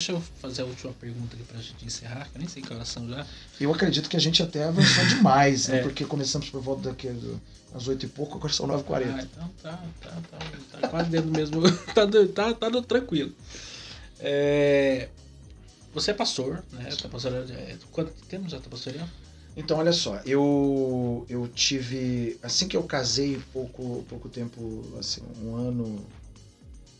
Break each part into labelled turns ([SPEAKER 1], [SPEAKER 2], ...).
[SPEAKER 1] Deixa eu fazer a última pergunta aqui pra gente encerrar, que eu nem sei que horas são já.
[SPEAKER 2] Eu acredito que a gente até avançou demais, né?
[SPEAKER 1] É.
[SPEAKER 2] Porque começamos por volta às 8 e pouco, agora são 9h40.
[SPEAKER 1] Ah, então tá quase dentro do mesmo. tá tranquilo. Você é pastor, né? Tá pastoreando. Quanto tempo já tá pastoreando?
[SPEAKER 2] Então, olha só, eu tive, assim que eu casei, pouco tempo, assim, um ano,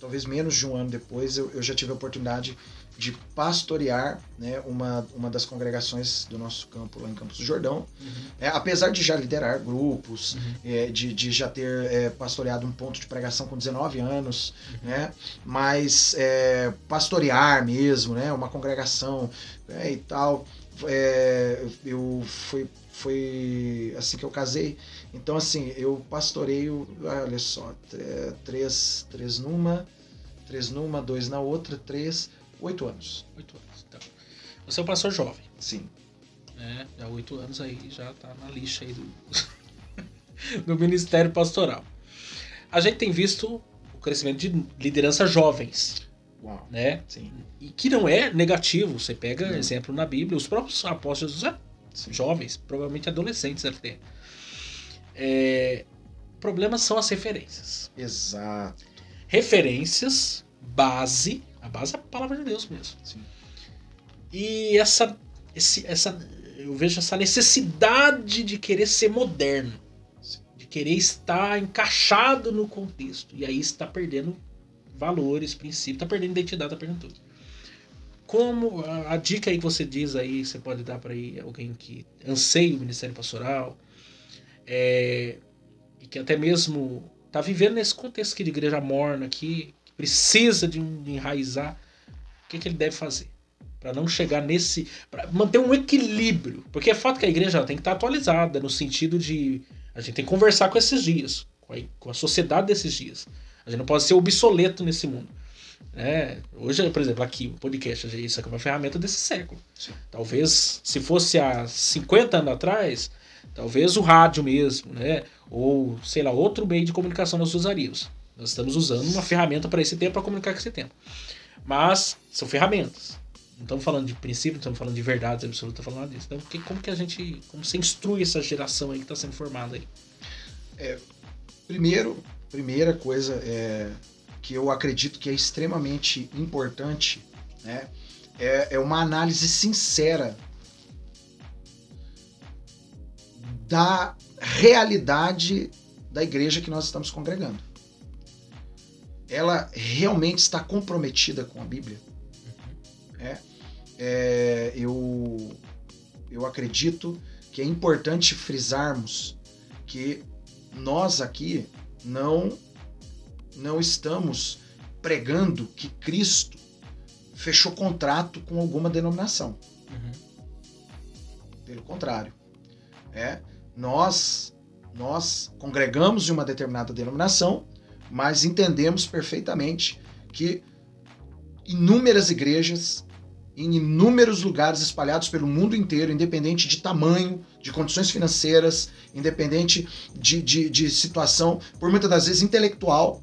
[SPEAKER 2] talvez menos de um ano depois, eu já tive a oportunidade de pastorear, né, uma das congregações do nosso campo lá em Campos do Jordão. Apesar de já liderar grupos, de já ter pastoreado um ponto de pregação com 19 anos, né, mas pastorear mesmo, né, uma congregação e tal, foi assim que eu casei. Então, assim, eu pastoreio, olha só, três numa, 2 na outra, 8 anos.
[SPEAKER 1] 8 anos, então. Você é um pastor jovem.
[SPEAKER 2] Sim.
[SPEAKER 1] Já 8 anos aí, já tá na lixa aí do Ministério Pastoral. A gente tem visto o crescimento de lideranças jovens.
[SPEAKER 2] Uau.
[SPEAKER 1] Né?
[SPEAKER 2] Sim.
[SPEAKER 1] E que não é negativo. Você pega exemplo na Bíblia, os próprios apóstolos jovens, provavelmente adolescentes até. O problema são as referências.
[SPEAKER 2] Exato.
[SPEAKER 1] Referências, base. A base é a palavra de Deus mesmo.
[SPEAKER 2] Sim.
[SPEAKER 1] E eu vejo essa necessidade de querer ser moderno.
[SPEAKER 2] Sim.
[SPEAKER 1] De querer estar encaixado no contexto. E aí está perdendo valores, princípios, está perdendo identidade, está perdendo tudo. Como a dica aí que você diz aí, você pode dar para alguém que anseia o Ministério Pastoral, e que até mesmo está vivendo nesse contexto aqui de igreja morna, aqui, que precisa de enraizar, o que ele deve fazer? Para não chegar para manter um equilíbrio. Porque é fato que a igreja tem que estar atualizada, no sentido de a gente tem que conversar com esses dias, com a sociedade desses dias. A gente não pode ser obsoleto nesse mundo. Hoje, por exemplo, aqui, o podcast, isso aqui é uma ferramenta desse século.
[SPEAKER 2] Sim.
[SPEAKER 1] Talvez, se fosse há 50 anos atrás, talvez o rádio mesmo, né? Ou, sei lá, outro meio de comunicação nós usaríamos. Nós estamos usando uma ferramenta para esse tempo, para comunicar com esse tempo. Mas são ferramentas. Não estamos falando de princípio, não estamos falando de verdades absolutas, estamos falando disso. Então, como você instrui essa geração aí que está sendo formada aí?
[SPEAKER 2] Primeira coisa que eu acredito que é extremamente importante, né, é uma análise sincera da realidade da igreja que nós estamos congregando. Ela realmente está comprometida com a Bíblia? Eu acredito que é importante frisarmos que nós aqui não estamos pregando que Cristo fechou contrato com alguma denominação. Pelo contrário. Nós congregamos em uma determinada denominação, mas entendemos perfeitamente que inúmeras igrejas, em inúmeros lugares espalhados pelo mundo inteiro, independente de tamanho, de condições financeiras, independente de situação, por muitas das vezes intelectual,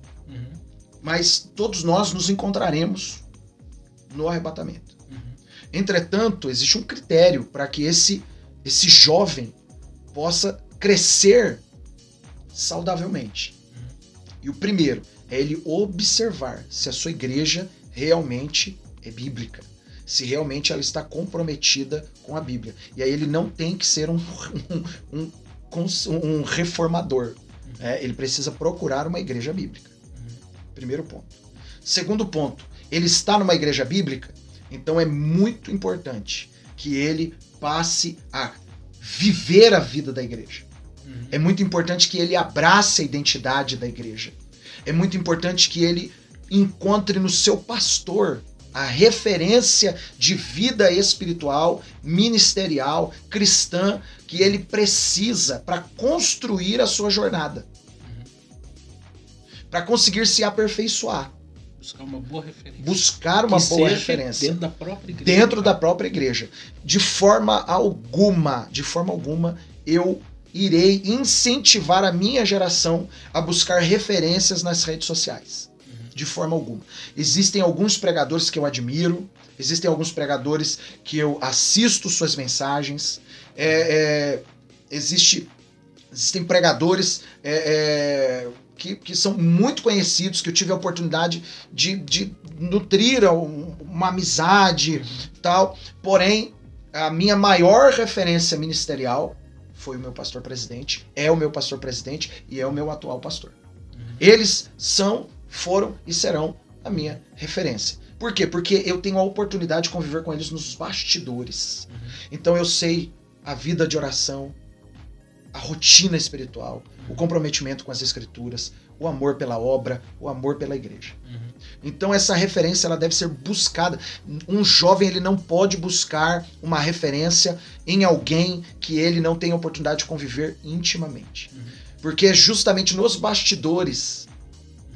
[SPEAKER 2] mas todos nós nos encontraremos no arrebatamento. Entretanto, existe um critério para que esse jovem possa crescer saudavelmente. E o primeiro é ele observar se a sua igreja realmente é bíblica, se realmente ela está comprometida com a Bíblia. E aí ele não tem que ser um reformador. Ele precisa procurar uma igreja bíblica. Primeiro ponto. Segundo ponto, ele está numa igreja bíblica, então é muito importante que ele passe a viver a vida da igreja. É muito importante que ele abrace a identidade da igreja. É muito importante que ele encontre no seu pastor a referência de vida espiritual, ministerial, cristã, que ele precisa para construir a sua jornada. Para conseguir se aperfeiçoar.
[SPEAKER 1] Buscar uma boa referência.
[SPEAKER 2] Buscar uma boa referência.
[SPEAKER 1] Dentro da própria igreja.
[SPEAKER 2] Dentro da própria igreja. De forma alguma, eu irei incentivar a minha geração a buscar referências nas redes sociais. De forma alguma. Existem alguns pregadores que eu admiro, existem alguns pregadores que eu assisto suas mensagens, existem pregadores que são muito conhecidos, que eu tive a oportunidade de nutrir uma amizade e tal, porém, a minha maior referência ministerial foi o meu pastor presidente, é o meu pastor presidente e é o meu atual pastor. Eles foram e serão a minha referência. Por quê? Porque eu tenho a oportunidade de conviver com eles nos bastidores. Então eu sei a vida de oração, a rotina espiritual, o comprometimento com as escrituras, o amor pela obra, o amor pela igreja. Então essa referência ela deve ser buscada. Um jovem ele não pode buscar uma referência em alguém que ele não tem a oportunidade de conviver intimamente. Porque é justamente nos bastidores,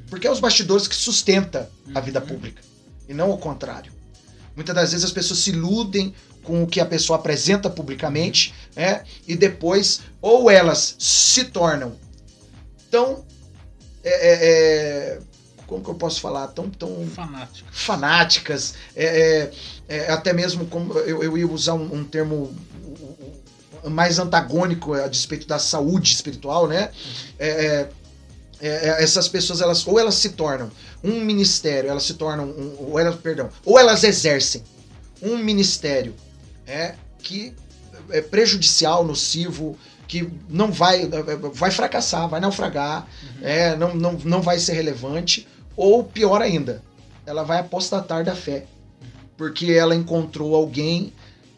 [SPEAKER 2] porque é os bastidores que sustenta a vida pública, e não o contrário. Muitas das vezes as pessoas se iludem com o que a pessoa apresenta publicamente, e depois ou elas se tornam tão como que eu posso falar, tão fanáticas, até mesmo como eu ia usar um termo mais antagônico a despeito da saúde espiritual, né? Essas pessoas ou elas se tornam um ministério, elas se tornam ou elas exercem um ministério que é prejudicial, nocivo, que não vai fracassar, vai naufragar, não vai ser relevante, ou pior ainda, ela vai apostatar da fé, porque ela encontrou alguém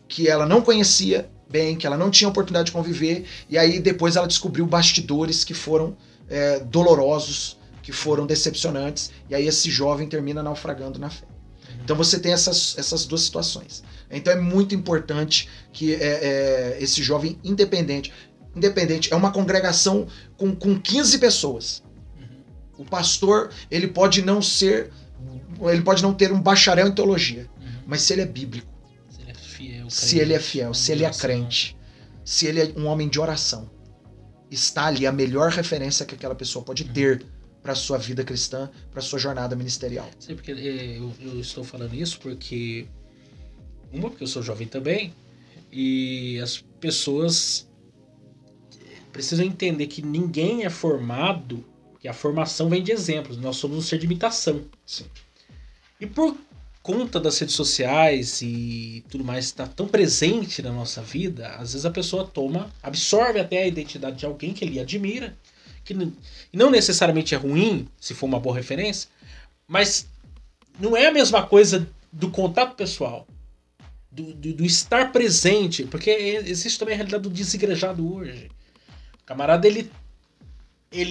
[SPEAKER 2] que ela não conhecia bem, que ela não tinha oportunidade de conviver, e aí depois ela descobriu bastidores que foram dolorosos, que foram decepcionantes, e aí esse jovem termina naufragando na fé. Então você tem essas duas situações. Então é muito importante que esse jovem independente, é uma congregação com 15 pessoas. O pastor, ele pode não ter um bacharel em teologia, mas se ele é bíblico, se ele é fiel, se ele é crente, se ele é um homem de oração, está ali a melhor referência que aquela pessoa pode ter para a sua vida cristã, para a sua jornada ministerial.
[SPEAKER 1] Sim, porque eu estou falando isso porque eu sou jovem também, e as pessoas precisam entender que ninguém é formado, que a formação vem de exemplos, nós somos um ser de imitação.
[SPEAKER 2] Sim.
[SPEAKER 1] E por conta das redes sociais e tudo mais está tão presente na nossa vida, às vezes a pessoa absorve até a identidade de alguém que ele admira, que não necessariamente é ruim, se for uma boa referência, mas não é a mesma coisa do contato pessoal, do estar presente, porque existe também a realidade do desigrejado hoje. O camarada, ele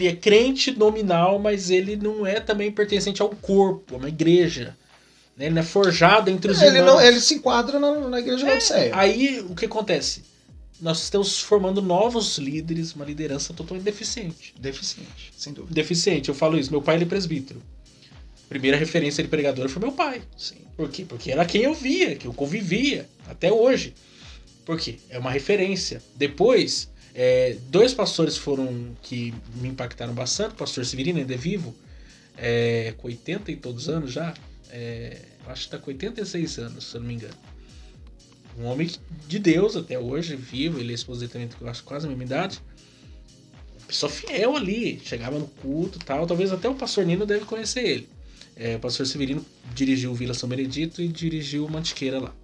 [SPEAKER 1] é crente nominal, mas ele não é também pertencente ao corpo, a uma igreja. Né? Ele não é forjado entre os irmãos.
[SPEAKER 2] Ele se enquadra na igreja de Laodiceia.
[SPEAKER 1] Aí, o que acontece? Nós estamos formando novos líderes, uma liderança totalmente deficiente.
[SPEAKER 2] Deficiente, sem dúvida.
[SPEAKER 1] Deficiente, eu falo isso. Meu pai, ele é presbítero. Primeira referência de pregador foi meu pai.
[SPEAKER 2] Sim.
[SPEAKER 1] Por quê? Porque era quem eu via, que eu convivia, até hoje. Por quê? É uma referência. Depois, 2 pastores foram que me impactaram bastante. O pastor Severino, ainda é vivo, com 80 e todos anos já. Acho que está com 86 anos, se eu não me engano. Um homem de Deus até hoje, vivo. Ele é esposo dele também, eu acho quase a mesma idade. Uma pessoa fiel ali, chegava no culto e tal. Talvez até o pastor Nino deve conhecer ele. O pastor Severino dirigiu o Vila São Benedito e dirigiu o Mantiqueira lá.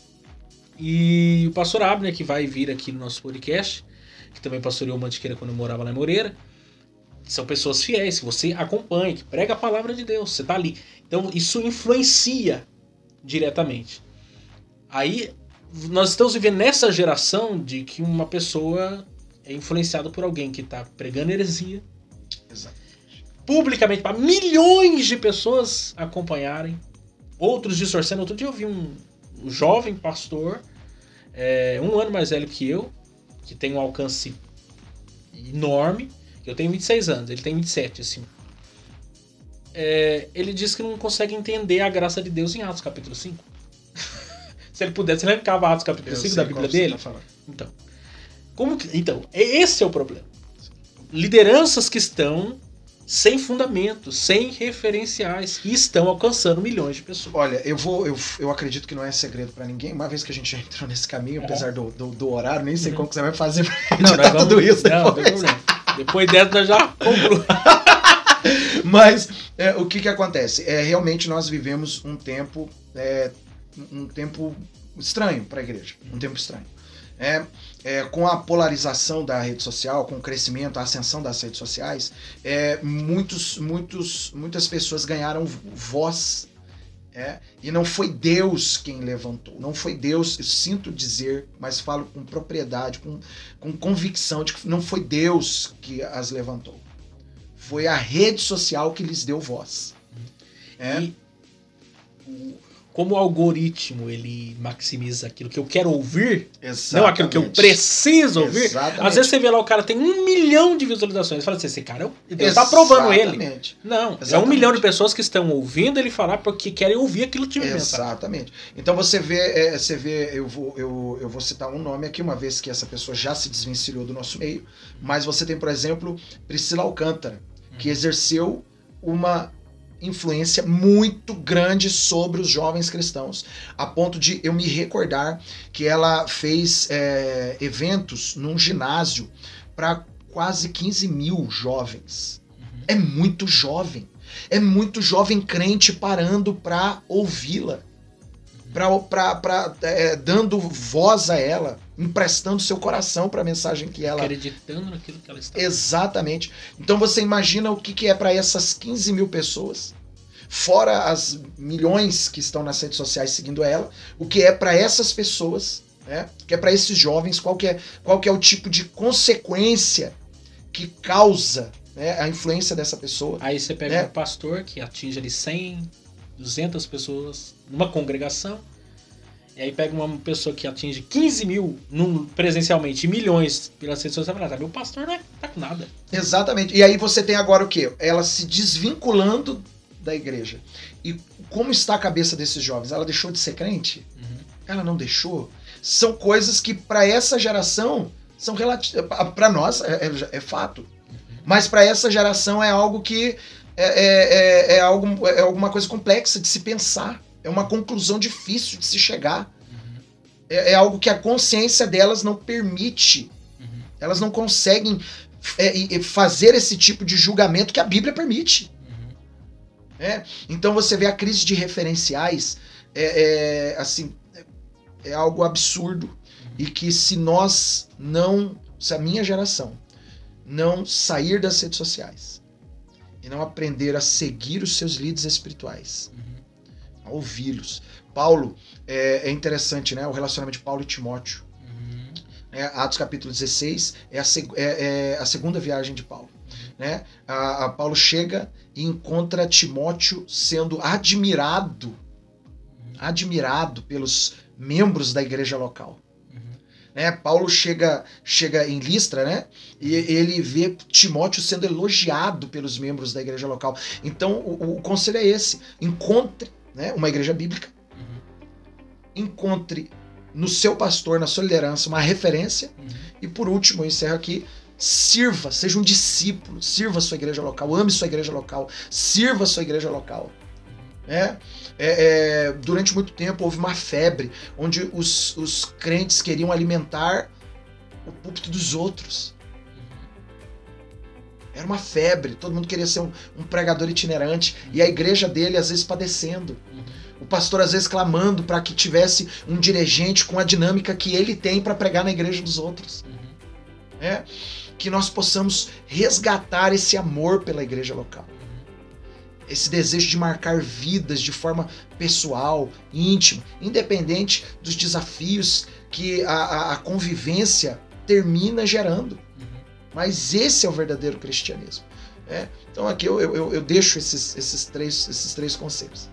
[SPEAKER 1] E o pastor Abner, que vai vir aqui no nosso podcast, que também pastoreou o Mantiqueira quando eu morava lá em Moreira, são pessoas fiéis, que você acompanha, que prega a palavra de Deus, você tá ali. Então isso influencia diretamente. Aí nós estamos vivendo nessa geração de que uma pessoa é influenciada por alguém que está pregando heresia.
[SPEAKER 2] Exato.
[SPEAKER 1] Publicamente, para milhões de pessoas acompanharem, outros distorcendo. Outro dia eu vi um jovem pastor, 1 ano mais velho que eu, que tem um alcance enorme. Eu tenho 26 anos, ele tem 27, assim. Ele diz que não consegue entender a graça de Deus em Atos capítulo 5. Se ele pudesse, ele arrancava Atos capítulo 5 da Bíblia dele. Então, esse é o problema. Lideranças que estão sem fundamento, sem referenciais, e estão alcançando milhões de pessoas.
[SPEAKER 2] Olha, eu acredito que não é segredo pra ninguém, uma vez que a gente já entrou nesse caminho, apesar do horário, nem sei como que você vai fazer pra editar tudo isso depois.
[SPEAKER 1] Depois dessa nós já concluímos.
[SPEAKER 2] Mas o que acontece? Realmente nós vivemos um tempo estranho para a igreja, um tempo estranho. Com a polarização da rede social, com o crescimento, a ascensão das redes sociais, muitas pessoas ganharam voz. E não foi Deus quem levantou, não foi Deus, eu sinto dizer, mas falo com propriedade, com convicção de que não foi Deus que as levantou. Foi a rede social que lhes deu voz.
[SPEAKER 1] E como o algoritmo ele maximiza aquilo que eu quero ouvir, não aquilo que eu preciso ouvir. Exatamente. Às vezes você vê lá, o cara tem 1 milhão de visualizações. Você fala assim, esse cara, Deus está aprovando ele. Não, exatamente. É 1 milhão de pessoas que estão ouvindo ele falar porque querem ouvir aquilo que
[SPEAKER 2] exatamente. Então você vê, eu vou citar um nome aqui, uma vez que essa pessoa já se desvencilhou do nosso meio, mas você tem, por exemplo, Priscila Alcântara, que exerceu uma influência muito grande sobre os jovens cristãos, a ponto de eu me recordar que ela fez eventos num ginásio para quase 15 mil jovens. É muito jovem crente parando para ouvi-la, dando voz a ela, emprestando seu coração para a mensagem que ela...
[SPEAKER 1] Acreditando naquilo que ela está...
[SPEAKER 2] Exatamente. Então você imagina o que é para essas 15 mil pessoas, fora as milhões que estão nas redes sociais seguindo ela, o que é para essas pessoas, que é para esses jovens, qual que é o tipo de consequência que causa a influência dessa pessoa.
[SPEAKER 1] Aí você pega um pastor que atinge ali 100, 200 pessoas numa congregação, e aí pega uma pessoa que atinge 15 mil presencialmente e milhões pelas redes sociais e fala, meu pastor não tá com nada.
[SPEAKER 2] Exatamente. E aí você tem agora o quê? Ela se desvinculando da igreja. E como está a cabeça desses jovens? Ela deixou de ser crente? Ela não deixou? São coisas que para essa geração são relativas. Para nós é fato. Mas para essa geração é algo que é alguma coisa complexa de se pensar. É uma conclusão difícil de se chegar. É algo que a consciência delas não permite. Elas não conseguem fazer esse tipo de julgamento que a Bíblia permite. Então você vê a crise de referenciais assim, é algo absurdo. E que se a minha geração não sair das redes sociais e não aprender a seguir os seus líderes espirituais, a ouvi-los. Paulo, é interessante, né? O relacionamento de Paulo e Timóteo. Atos capítulo 16 é a segunda viagem de Paulo. Paulo chega e encontra Timóteo sendo admirado pelos membros da igreja local. Paulo chega em Listra, e ele vê Timóteo sendo elogiado pelos membros da igreja local. Então o conselho é esse: encontre uma igreja bíblica, encontre no seu pastor, na sua liderança, uma referência, e por último, eu encerro aqui, sirva, seja um discípulo, sirva a sua igreja local, ame sua igreja local, sirva a sua igreja local. Durante muito tempo houve uma febre onde os crentes queriam alimentar o púlpito dos outros. Era uma febre, todo mundo queria ser um pregador itinerante, e a igreja dele às vezes padecendo. O pastor às vezes clamando para que tivesse um dirigente com a dinâmica que ele tem para pregar na igreja dos outros. Que nós possamos resgatar esse amor pela igreja local. Esse desejo de marcar vidas de forma pessoal, íntima, independente dos desafios que a convivência termina gerando. Mas esse é o verdadeiro cristianismo. Então aqui eu deixo esses três conselhos.